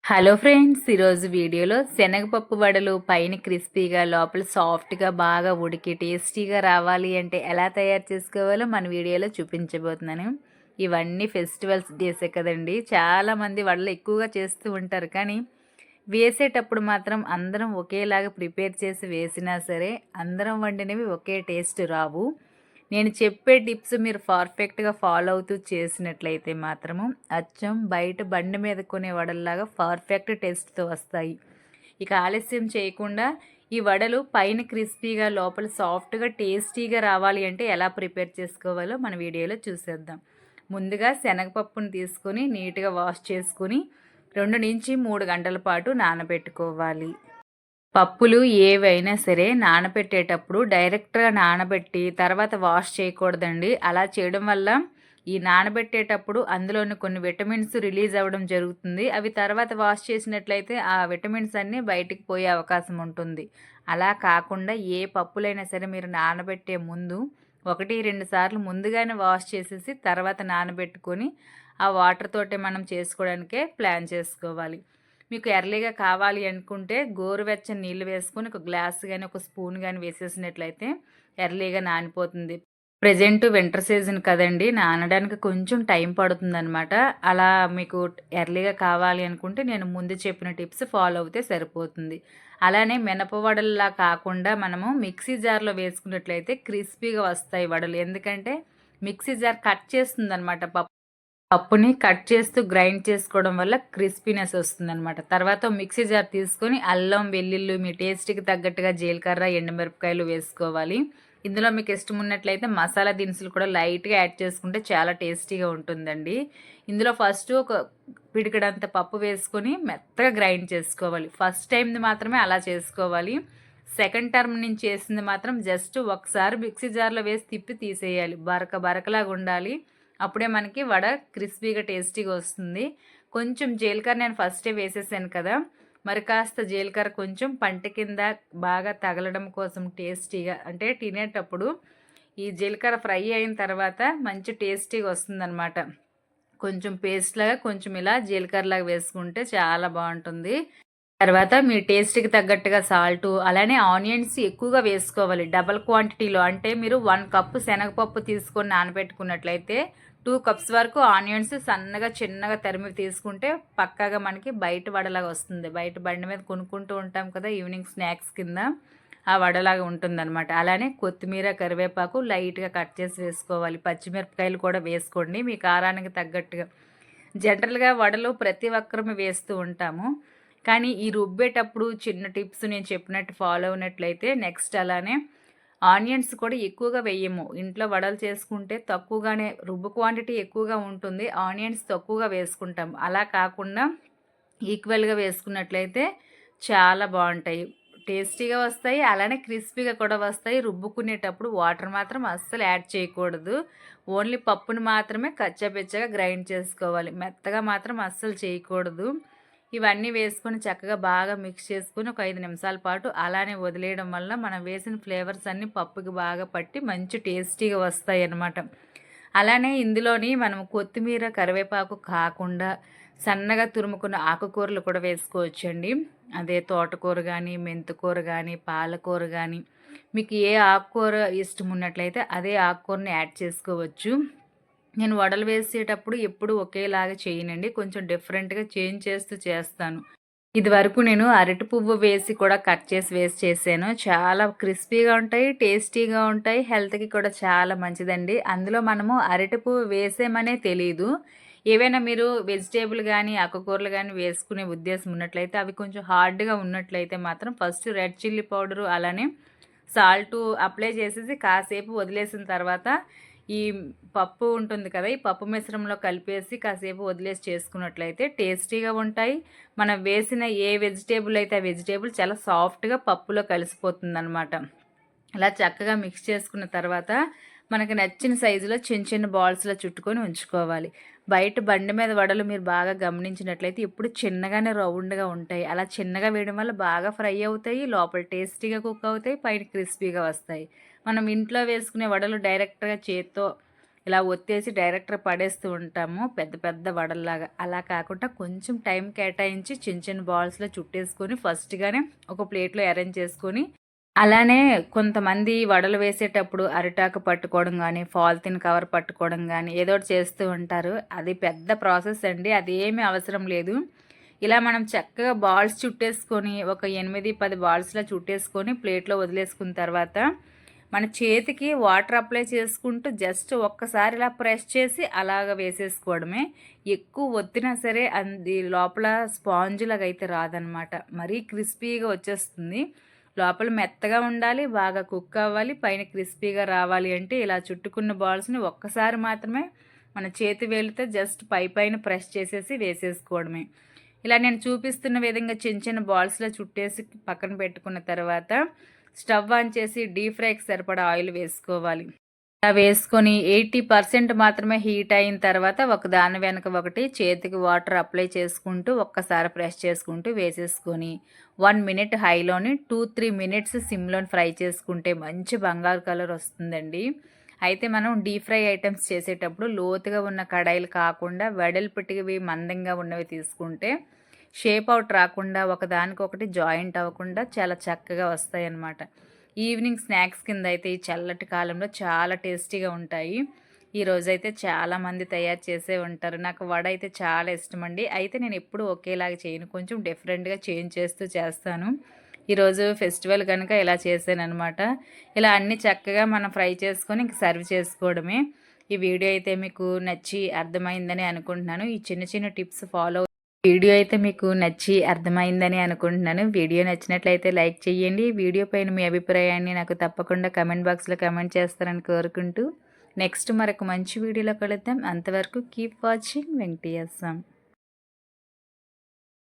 Hello friends, ఈరోజు వీడియోలో శనగపప్పు వడలు పైన క్రిస్పీగా లోపల సాఫ్ట్గా బాగా ఉడికి టేస్టీగా రావాలి అంటే ఎలా తయారు చేసుకోవాలో మన వీడియోలో చూపించబోతున్నాను. ఇవన్నీ ఫెస్టివల్స్ డేసే కదండి. చాలామంది వడలు ఎక్కువగా చేస్తూ ఉంటారు, కానీ వేసేటప్పుడు మాత్రం అందరం ఒకేలాగా ప్రిపేర్ చేసి వేసినా సరే అందరం వండినవి ఒకే టేస్ట్ రావు. నేను చెప్పే టిప్స్ మీరు పర్ఫెక్ట్గా ఫాలో అవుతూ చేసినట్లయితే మాత్రము అచ్చం బయట బండి మీద కొనే వడల్లాగా పర్ఫెక్ట్ టేస్ట్తో వస్తాయి. ఇక ఆలస్యం చేయకుండా ఈ వడలు పైన క్రిస్పీగా లోపల సాఫ్ట్గా టేస్టీగా రావాలి అంటే ఎలా ప్రిపేర్ చేసుకోవాలో మన వీడియోలో చూసేద్దాం. ముందుగా శనగపప్పును తీసుకొని నీట్గా వాష్ చేసుకుని 2 నుంచి 3 గంటల పాటు నానబెట్టుకోవాలి. పప్పులు ఏవైనా సరే నానబెట్టేటప్పుడు డైరెక్ట్‌గా నానబెట్టి తర్వాత వాష్ చేయకూడదండి. అలా చేయడం వల్ల ఈ నానబెట్టేటప్పుడు అందులోని కొన్ని విటమిన్స్ రిలీజ్ అవ్వడం జరుగుతుంది. అవి తర్వాత వాష్ చేసినట్లయితే ఆ విటమిన్స్ అన్నీ బయటికి పోయే అవకాశం ఉంటుంది. అలా కాకుండా ఏ పప్పులైనా సరే మీరు నానబెట్టే ముందు 1, 2 సార్లు ముందుగానే వాష్ చేసేసి తర్వాత నానబెట్టుకొని ఆ వాటర్ తోటే మనం చేసుకోవడానికే ప్లాన్ చేసుకోవాలి. మీకు ఎర్లీగా కావాలి అనుకుంటే గోరువెచ్చని నీళ్ళు వేసుకొని ఒక గ్లాస్ కానీ ఒక స్పూన్ కానీ వేసేసినట్లయితే ఎర్లీగా నానిపోతుంది. ప్రెజెంట్ వింటర్ సీజన్ కదండి, నానడానికి కొంచెం టైం పడుతుందనమాట. అలా మీకు ఎర్లీగా కావాలి అనుకుంటే నేను ముందు చెప్పిన టిప్స్ ఫాలో అవుతే సరిపోతుంది. అలానే మినపవడల్లా కాకుండా మనము మిక్సీ జార్లో వేసుకున్నట్లయితే క్రిస్పీగా వస్తాయి వడలు. ఎందుకంటే మిక్సీ జార్ కట్ చేస్తుందనమాట పప్పుని కట్ చేస్తూ గ్రైండ్ చేసుకోవడం వల్ల క్రిస్పీనెస్ వస్తుందనమాట. తర్వాత మిక్సీ జార్ తీసుకొని అల్లం, వెల్లుల్లి మీ టేస్ట్‌కి తగ్గట్టుగా జీలకర్ర, ఎండుమిరపకాయలు వేసుకోవాలి. ఇందులో మీకు ఇష్టం ఉన్నట్లయితే మసాలా దినుసులు కూడా లైట్‌గా యాడ్ చేసుకుంటే చాలా టేస్టీగా ఉంటుందండి. ఇందులో ఫస్ట్ ఒక పిడికెడంత పప్పు వేసుకొని మెత్తగా గ్రైండ్ చేసుకోవాలి. ఫస్ట్ టైంది మాత్రమే అలా చేసుకోవాలి. సెకండ్ టర్మ్ నుంచి చేసింది మాత్రం జస్ట్ ఒకసారి మిక్సీ జార్లో వేసి తిప్పి తీసేయాలి. బరకలాగా ఉండాలి. అప్పుడే మనకి వడ క్రిస్పీగా టేస్టీగా వస్తుంది. కొంచెం జీలకర్ర నేను ఫస్టే వేసేసాను కదా, మరి కాస్త జీలకర్ర కొంచెం పంట కింద బాగా తగలడం కోసం టేస్టీగా, అంటే తినేటప్పుడు ఈ జీలకర్ర ఫ్రై అయిన తర్వాత మంచి టేస్టీగా వస్తుందన్నమాట. కొంచెం పేస్ట్ లాగా కొంచెం ఇలా జీలకర్రలాగా వేసుకుంటే చాలా బాగుంటుంది. తర్వాత మీ టేస్ట్‌కి తగ్గట్టుగా సాల్టు, అలానే ఆనియన్స్ ఎక్కువగా వేసుకోవాలి డబల్ క్వాంటిటీలో. అంటే మీరు 1 కప్పు శనగపప్పు తీసుకొని నానబెట్టుకున్నట్లయితే 2 కప్స్ వరకు ఆనియన్స్ సన్నగా చిన్నగా తరిమి తీసుకుంటే పక్కాగా మనకి బయట వడలాగా వస్తుంది. బయట బండి మీద కొనుక్కుంటూ ఉంటాం కదా ఈవినింగ్ స్నాక్స్ కింద, ఆ వడలాగా ఉంటుందన్నమాట. అలానే కొత్తిమీర, కరివేపాకు లైట్‌గా కట్ చేసి వేసుకోవాలి. పచ్చిమిరపకాయలు కూడా వేసుకోండి మీ కారానికి తగ్గట్టుగా. జనరల్‌గా వడలు ప్రతి ఒక్కరం వేస్తూ ఉంటాము. కానీ ఈ రుబ్బేటప్పుడు చిన్న టిప్స్ నేను చెప్పినట్టు ఫాలో అయినట్లయితే నెక్స్ట్ అలానే ఆనియన్స్ కూడా ఎక్కువగా వేయము. ఇంట్లో వడలు చేసుకుంటే తక్కువగానే రుబ్బు క్వాంటిటీ ఎక్కువగా ఉంటుంది, ఆనియన్స్ తక్కువగా వేసుకుంటాం. అలా కాకుండా ఈక్వల్గా వేసుకున్నట్లయితే చాలా బాగుంటాయి, టేస్టీగా వస్తాయి, అలానే క్రిస్పీగా కూడా వస్తాయి. రుబ్బుకునేటప్పుడు వాటర్ మాత్రం అస్సలు యాడ్ చేయకూడదు. ఓన్లీ పప్పుని మాత్రమే కచ్చాపిచ్చగా గ్రైండ్ చేసుకోవాలి, మెత్తగా మాత్రం అస్సలు చేయకూడదు. ఇవన్నీ వేసుకొని చక్కగా బాగా మిక్స్ చేసుకొని ఒక 5 నిమిషాల పాటు అలానే వదిలేయడం వల్ల మనం వేసిన ఫ్లేవర్స్ అన్నీ పప్పుకి బాగా పట్టి మంచి టేస్టీగా వస్తాయి అన్నమాట. అలానే ఇందులోని మనం కొత్తిమీర, కరివేపాకు కాకుండా సన్నగా తురుముకున్న ఆకుకూరలు కూడా వేసుకోవచ్చండి. అదే తోటకూర కానీ, మెంతికూర కానీ, పాలకూర కానీ, మీకు ఏ ఆకుకూర ఇష్టం ఉన్నట్లయితే అదే ఆకుకూరని యాడ్ చేసుకోవచ్చు. నేను వడలు వేసేటప్పుడు ఎప్పుడు ఒకేలాగా చేయనండి, కొంచెం డిఫరెంట్గా చేంజ్ చేస్తూ చేస్తాను. ఇదివరకు నేను అరటి పువ్వు వేసి కూడా కట్ చేసి వేసి చేశాను. చాలా క్రిస్పీగా ఉంటాయి, టేస్టీగా ఉంటాయి, హెల్త్కి కూడా చాలా మంచిదండి. అందులో మనము అరటి పువ్వు వేసామనే తెలీదు. ఏవైనా మీరు వెజిటేబుల్ కానీ ఆకుకూరలు కానీ వేసుకునే ఉద్దేశం ఉన్నట్లయితే అవి కొంచెం హార్డ్గా ఉన్నట్లయితే మాత్రం ఫస్ట్ రెడ్ చిల్లీ పౌడరు అలానే సాల్టు అప్లై చేసేసి కాసేపు వదిలేసిన తర్వాత ఈ పప్పు ఉంటుంది కదా, ఈ పప్పు మిశ్రమంలో కలిపేసి కాసేపు వదిలేసి చేసుకున్నట్లయితే టేస్టీగా ఉంటాయి. మనం వేసిన ఏ వెజిటేబుల్ అయితే ఆ వెజిటేబుల్ చాలా సాఫ్ట్గా పప్పులో కలిసిపోతుందన్నమాట. ఇలా చక్కగా మిక్స్ చేసుకున్న తర్వాత మనకు నచ్చిన సైజులో చిన్న చిన్న బాల్స్లో చుట్టుకొని ఉంచుకోవాలి. బయట బండి మీద వడలు మీరు బాగా గమనించినట్లయితే ఇప్పుడు చిన్నగానే రౌండ్గా ఉంటాయి. అలా చిన్నగా వేయడం వల్ల బాగా ఫ్రై అవుతాయి, లోపల టేస్టీగా కుక్ అవుతాయి, పైన క్రిస్పీగా వస్తాయి. మనం ఇంట్లో వేసుకునే వడలు డైరెక్ట్గా చేత్తో ఇలా ఒత్తేసి డైరెక్ట్ పడేస్తూ ఉంటాము పెద్ద పెద్ద వడల్లాగా. అలా కాకుండా కొంచెం టైం కేటాయించి చిన్న చిన్న బాల్స్‌లో చుట్టేసుకొని ఫస్ట్‌గానే ఒక ప్లేట్‌లో అరేంజ్ చేసుకొని, అలానే కొంతమంది వడలు వేసేటప్పుడు అరిటాకు పట్టుకోవడం గానీ, పాలిథీన్ కవర్ పట్టుకోవడం గానీ ఏదో ఒకటి చేస్తూ ఉంటారు. అది పెద్ద ప్రాసెస్ అండి. అదేమీ అవసరం లేదు. ఇలా మనం చక్కగా బాల్స్ చుట్టేసుకొని ఒక 8, 10 బాల్స్‌లా చుట్టేసుకొని ప్లేట్‌లో వదిలేసుకున్న తర్వాత మన చేతికి వాటర్ అప్లై చేసుకుంటూ జస్ట్ ఒక్కసారి ఇలా ప్రెస్ చేసి అలాగ వేసేసుకోవడమే. ఎక్కువ ఒత్తినా సరే అది లోపల స్పాంజ్ లాగా అయితే రాదనమాట. మరీ క్రిస్పీగా వచ్చేస్తుంది. లోపల మెత్తగా ఉండాలి, బాగా కుక్ అవ్వాలి, పైన క్రిస్పీగా రావాలి అంటే ఇలా చుట్టుకున్న బాల్స్ని ఒక్కసారి మాత్రమే మన చేతి వేలితో జస్ట్ పైన ప్రెస్ చేసేసి వేసేసుకోవడమే. ఇలా నేను చూపిస్తున్న విధంగా చిన్న చిన్న బాల్స్లో చుట్టేసి పక్కన పెట్టుకున్న తర్వాత స్టవ్ ఆన్ చేసి డీప్ ఫ్రైకి సరిపడా ఆయిల్ వేసుకోవాలి. ఇలా వేసుకొని 80% మాత్రమే హీట్ అయిన తర్వాత ఒక దాని వెనక ఒకటి చేతికి వాటర్ అప్లై చేసుకుంటూ ఒక్కసారి ప్రెస్ చేసుకుంటూ వేసేసుకొని 1 మినిట్ హైలోని 2-3 మినిట్స్ సిమ్లోని ఫ్రై చేసుకుంటే మంచి బంగారు కలర్ వస్తుందండి. అయితే మనం డీప్ ఫ్రై ఐటమ్స్ చేసేటప్పుడు లోతుగా ఉన్న కడాయిలు కాకుండా వెడల్పుటివి మందంగా ఉన్నవి తీసుకుంటే షేప్ అవుట్ రాకుండా ఒకదానికొకటి జాయింట్ అవ్వకుండా చాలా చక్కగా వస్తాయన్నమాట. ఈవినింగ్ స్నాక్స్ కింద అయితే ఈ చల్లటి కాలంలో చాలా టేస్టీగా ఉంటాయి. ఈరోజైతే చాలామంది తయారు చేసే ఉంటారు. నాకు వడ అయితే చాలా ఇష్టమండి. అయితే నేను ఎప్పుడూ ఒకేలాగా చేయను, కొంచెం డిఫరెంట్గా చేంజ్ చేస్తూ చేస్తాను. ఈరోజు ఫెస్టివల్ కనుక ఇలా చేశాననమాట. ఇలా అన్నీ చక్కగా మనం ఫ్రై చేసుకొని ఇంక సర్వ్ చేసుకోవడమే. ఈ వీడియో అయితే మీకు నచ్చి అర్థమైందని అనుకుంటున్నాను. ఈ చిన్న చిన్న టిప్స్ ఫాలో వీడియో అయితే మీకు నచ్చి అర్థమైందని అనుకుంటున్నాను. వీడియో నచ్చినట్లయితే లైక్ చేయండి. వీడియో పైన మీ అభిప్రాయాన్ని నాకు తప్పకుండా కమెంట్ బాక్స్లో కమెంట్ చేస్తారని కోరుకుంటూ నెక్స్ట్ మరొక మంచి వీడియోలో కలుద్దాం. అంతవరకు కీప్ వాచింగ్ వెంకటేశం.